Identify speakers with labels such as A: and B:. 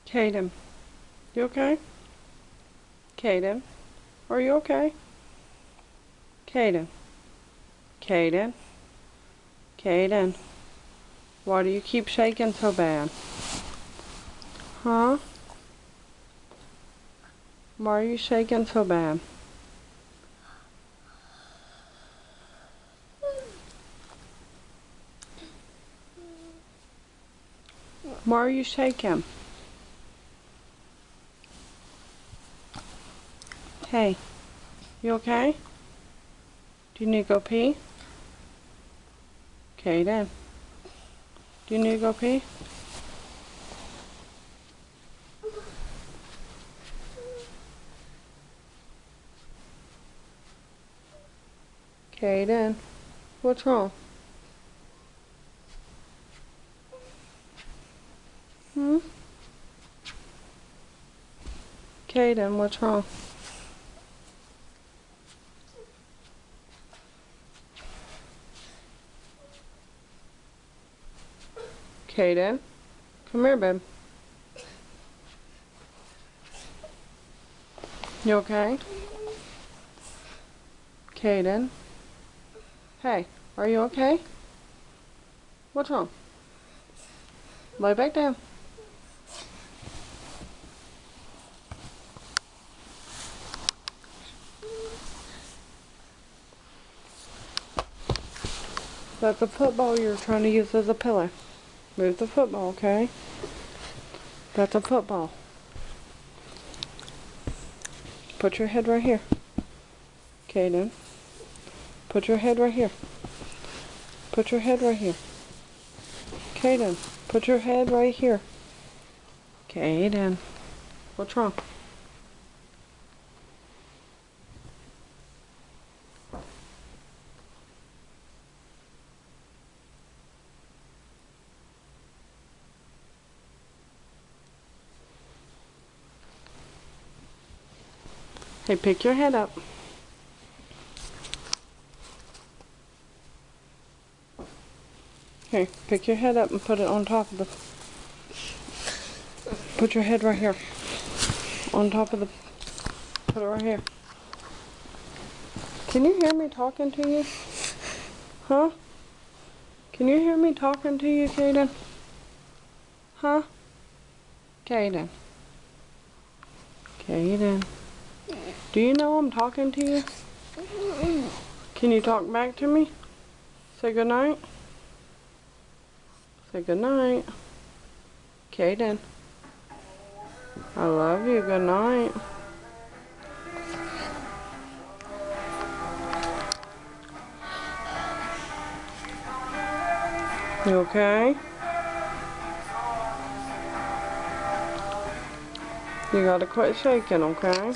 A: Caden, you okay? Caden, are you okay? Caden, Caden, Caden, why do you keep shaking so bad? Huh? Why are you shaking so bad? Why are you shaking? Hey, you okay? Do you need to go pee? Caden, do you need to go pee? Caden, what's wrong? Hmm? Caden, what's wrong? Caden, come here, babe. You okay? Caden, hey, are you okay? What's wrong? Lay back down. That's a football you're trying to use as a pillow. Move the football, okay? That's a football. Put your head right here. Caden. Put your head right here. Put your head right here. Caden. Put your head right here. Caden. What's wrong? Hey, pick your head up. Here, pick your head up and put it on top of the... Put your head right here. On top of the... Put it right here. Can you hear me talking to you? Huh? Can you hear me talking to you, Caden? Huh? Caden. Caden. Do you know I'm talking to you? Can you talk back to me? Say goodnight. Say goodnight. Caden. I love you. Good night. You okay? You gotta quit shaking, okay?